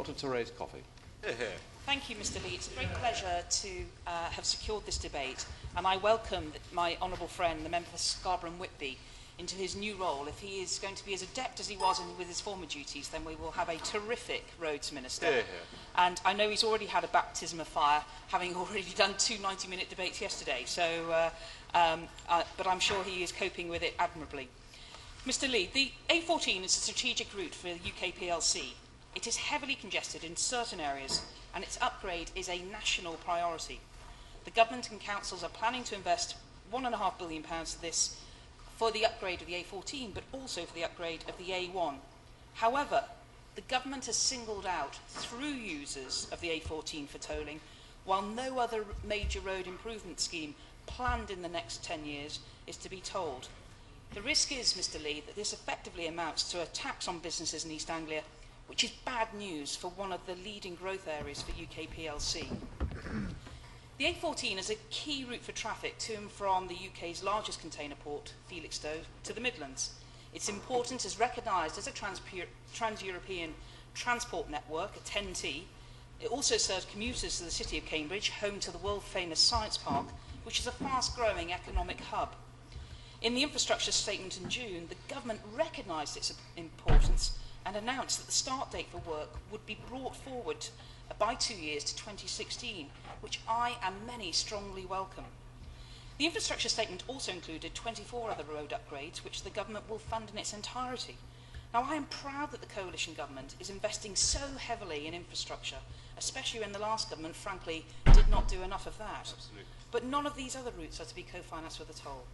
wanted to raise coffee. Thank you, Mr. Lee. It's a great pleasure to have secured this debate, and I welcome my honourable friend, the member for Scarborough and Whitby, into his new role. If he is going to be as adept as he was with his former duties, then we will have a terrific roads minister. And I know he's already had a baptism of fire, having already done 2 90-minute debates yesterday, so, but I'm sure he is coping with it admirably. Mr. Lee, the A14 is a strategic route for the UK PLC. It is heavily congested in certain areas, and its upgrade is a national priority. The government and councils are planning to invest £1.5 billion for the upgrade of the A14, but also for the upgrade of the A1. However, the government has singled out through users of the A14 for tolling, while no other major road improvement scheme planned in the next 10 years is to be tolled. The risk is, Mr. Lee, that this effectively amounts to a tax on businesses in East Anglia, which is bad news for one of the leading growth areas for UK PLC. The A14 is a key route for traffic to and from the UK's largest container port, Felixstowe, to the Midlands. Its importance is recognised as a trans-European transport network, a TEN-T. It also serves commuters to the city of Cambridge, home to the world-famous Science Park, which is a fast-growing economic hub. In the infrastructure statement in June, the government recognised its importance and announced that the start date for work would be brought forward by 2 years to 2016, which I and many strongly welcome. The infrastructure statement also included 24 other road upgrades, which the government will fund in its entirety. Now, I am proud that the coalition government is investing so heavily in infrastructure, especially when the last government, frankly, did not do enough of that. Absolutely. But none of these other routes are to be co-financed with a toll.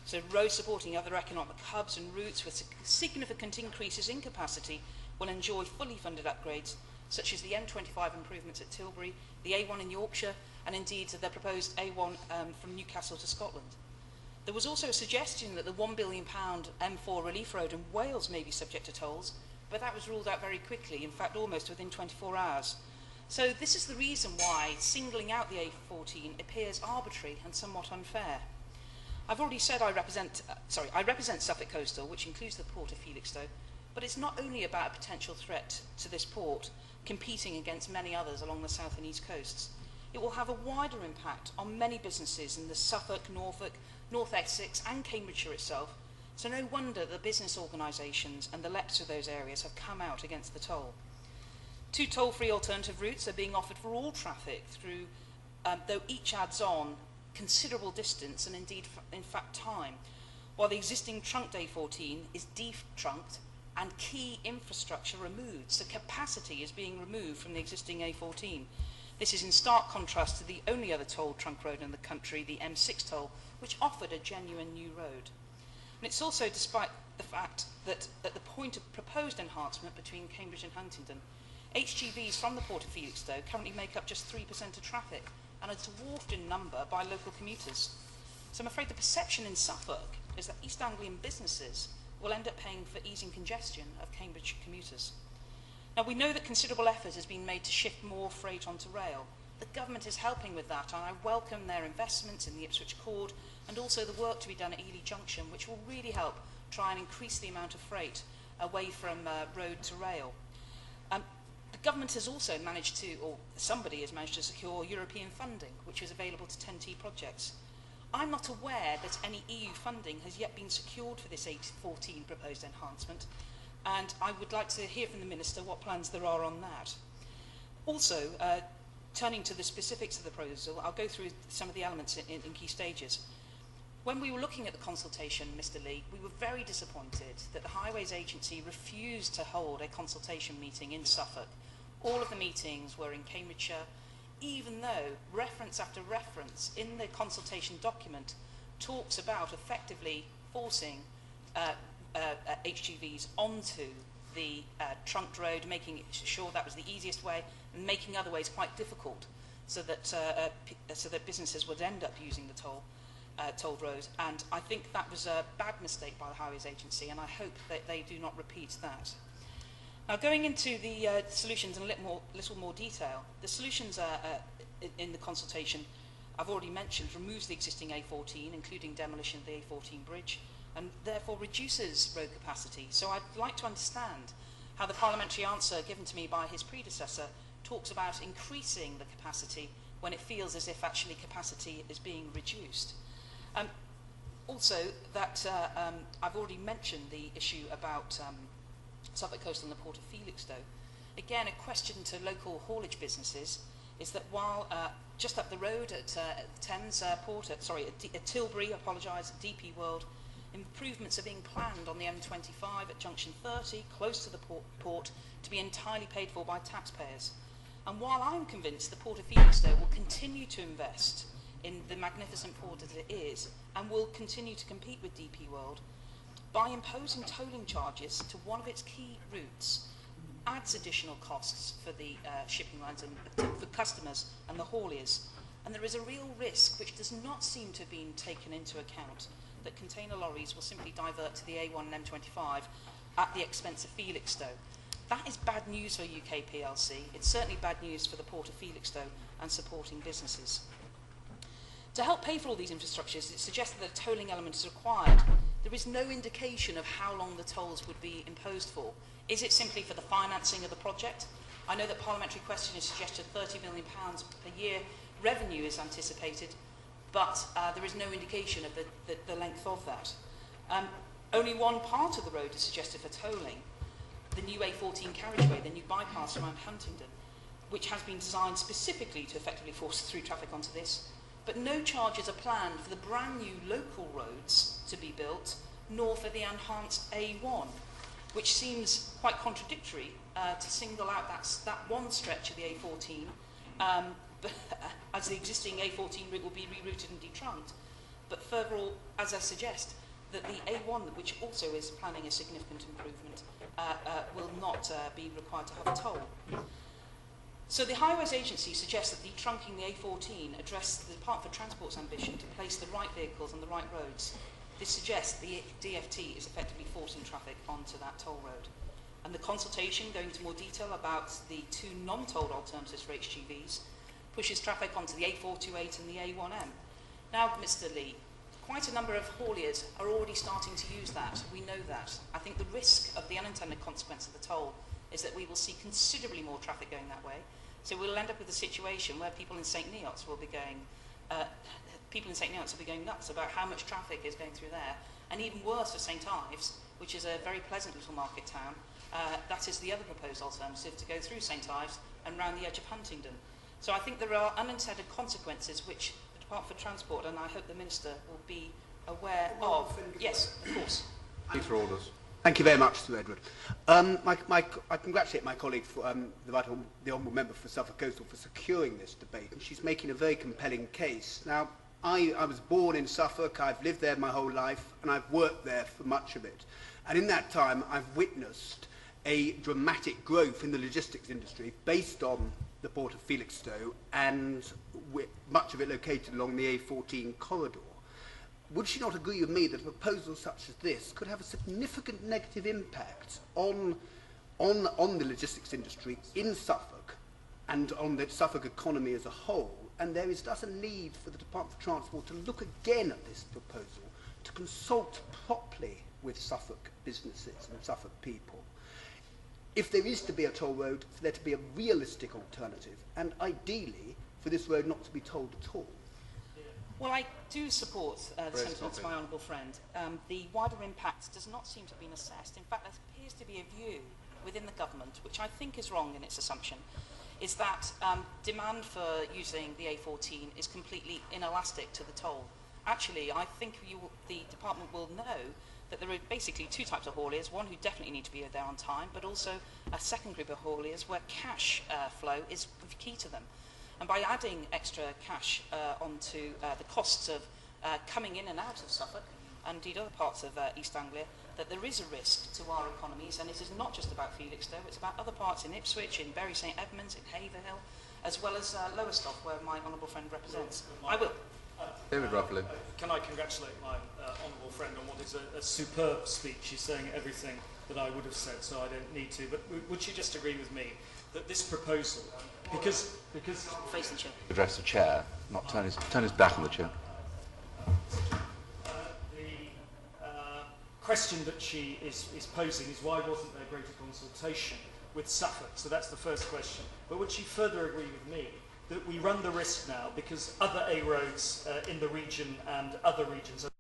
So roads supporting other economic hubs and routes with significant increases in capacity will enjoy fully funded upgrades, such as the M25 improvements at Tilbury, the A1 in Yorkshire, and indeed the proposed A1 from Newcastle to Scotland. There was also a suggestion that the £1 billion M4 relief road in Wales may be subject to tolls, but that was ruled out very quickly, in fact almost within 24 hours. So this is the reason why singling out the A14 appears arbitrary and somewhat unfair. I've already said I represent Suffolk Coastal, which includes the port of Felixstowe, but it's not only about a potential threat to this port competing against many others along the south and east coasts. It will have a wider impact on many businesses in the Suffolk, Norfolk, North Essex and Cambridgeshire itself, so no wonder the business organisations and the electors of those areas have come out against the toll. 2 toll-free alternative routes are being offered for all traffic through, though each adds on considerable distance and indeed, in fact, time, while the existing trunked A14 is de-trunked and key infrastructure removed, so capacity is being removed from the existing A14. This is in stark contrast to the only other toll trunk road in the country, the M6 toll, which offered a genuine new road. And it's also despite the fact that at the point of proposed enhancement between Cambridge and Huntingdon, HGVs from the port of Felixstowe currently make up just 3% of traffic and are dwarfed in number by local commuters. So I'm afraid the perception in Suffolk is that East Anglian businesses will end up paying for easing congestion of Cambridge commuters. Now, we know that considerable effort has been made to shift more freight onto rail. The government is helping with that, and I welcome their investments in the Ipswich Cord and also the work to be done at Ely Junction, which will really help try and increase the amount of freight away from road to rail. The government has also managed to, or somebody has managed to secure European funding, which is available to TEN-T projects. I'm not aware that any EU funding has yet been secured for this A14 proposed enhancement, and I would like to hear from the Minister what plans there are on that. Also, turning to the specifics of the proposal, I'll go through some of the elements in key stages. When we were looking at the consultation, Mr. Lee, we were very disappointed that the Highways Agency refused to hold a consultation meeting in Suffolk. All of the meetings were in Cambridgeshire, even though reference after reference in the consultation document talks about effectively forcing HGVs onto the trunked road, making sure that was the easiest way, and making other ways quite difficult, so that businesses would end up using the tolled roads. And I think that was a bad mistake by the Highways Agency, and I hope that they do not repeat that. Now, going into the solutions in a little more detail, the solutions in the consultation I've already mentioned removes the existing A14, including demolition of the A14 bridge, and therefore reduces road capacity. So I'd like to understand how the parliamentary answer given to me by his predecessor talks about increasing the capacity when it feels as if actually capacity is being reduced. Also, that I've already mentioned the issue about Suffolk Coastal and the Port of Felixstowe. Again, a question to local haulage businesses is that while just up the road at Thames Port, at Tilbury, at DP World, improvements are being planned on the M25 at junction 30, close to the port, to be entirely paid for by taxpayers. And while I'm convinced the Port of Felixstowe will continue to invest in the magnificent port as it is, and will continue to compete with DP World, by imposing tolling charges to one of its key routes, adds additional costs for the shipping lines and for customers and the hauliers. And there is a real risk, which does not seem to have been taken into account, that container lorries will simply divert to the A1 and M25 at the expense of Felixstowe. That is bad news for UK PLC. It's certainly bad news for the Port of Felixstowe and supporting businesses. To help pay for all these infrastructures, it's suggested that a tolling element is required. There is no indication of how long the tolls would be imposed for. Is it simply for the financing of the project? I know that parliamentary question has suggested £30 million per year revenue is anticipated, but there is no indication of the length of that. Only one part of the road is suggested for tolling, the new A14 carriageway, the new bypass around Huntingdon, which has been designed specifically to effectively force through traffic onto this. But no charges are planned for the brand new local roads to be built, nor for the enhanced A1, which seems quite contradictory to single out that one stretch of the A14, as the existing A14 route will be rerouted and detrunked. But furthermore, as I suggest, that the A1, which also is planning a significant improvement, will not be required to have a toll. So the Highways Agency suggests that detrunking the A14 addressed the Department for Transport's ambition to place the right vehicles on the right roads. This suggests the DFT is effectively forcing traffic onto that toll road. And the consultation, going into more detail about the two non-tolled alternatives for HGVs, pushes traffic onto the A428 and the A1M. Now, Mr. Lee, quite a number of hauliers are already starting to use that. We know that. I think the risk of the unintended consequence of the toll is that we will see considerably more traffic going that way. So we'll end up with a situation where people in St. Neots will be going nuts about how much traffic is going through there. And even worse for St. Ives, which is a very pleasant little market town. That is the other proposed alternative, to go through St. Ives and round the edge of Huntingdon. So I think there are unintended consequences which the Department for Transport, and I hope the Minister will be aware of. Yes, of course. Thanks for orders. Thank you very much, Sir Edward. I congratulate my colleague, the Honourable Member for Suffolk Coastal, for securing this debate, and she's making a very compelling case. Now, I was born in Suffolk, I've lived there my whole life, and I've worked there for much of it. And in that time, I've witnessed a dramatic growth in the logistics industry based on the Port of Felixstowe, and much of it located along the A14 corridor. Would she not agree with me that a proposal such as this could have a significant negative impact on the logistics industry in Suffolk and on the Suffolk economy as a whole? And there is thus a need for the Department for Transport to look again at this proposal, to consult properly with Suffolk businesses and Suffolk people. If there is to be a toll road, for there to be a realistic alternative, and ideally for this road not to be tolled at all. Well, I do support the sentiments of my honourable friend. The wider impact does not seem to have been assessed. In fact, there appears to be a view within the government, which I think is wrong in its assumption, is that demand for using the A14 is completely inelastic to the toll. Actually, I think the department will know that there are basically two types of hauliers, one who definitely need to be there on time, but also a second group of hauliers where cash flow is key to them. And by adding extra cash onto the costs of coming in and out of Suffolk, and indeed other parts of East Anglia, that there is a risk to our economies, and it is not just about Felixstowe, it's about other parts in Ipswich, in Bury St Edmunds, in Haverhill, as well as Lowestoft, where my honourable friend represents. I will. David Rufflin. Can I congratulate my honourable friend on what is a superb speech? She's saying everything that I would have said, so I don't need to. But would she just agree with me that this proposal, because Face the chair. Address the chair, not turn his back on the chair. the question that she is posing is why wasn't there greater consultation with Suffolk? So that's the first question. But would she further agree with me that we run the risk now, because other A roads in the region and other regions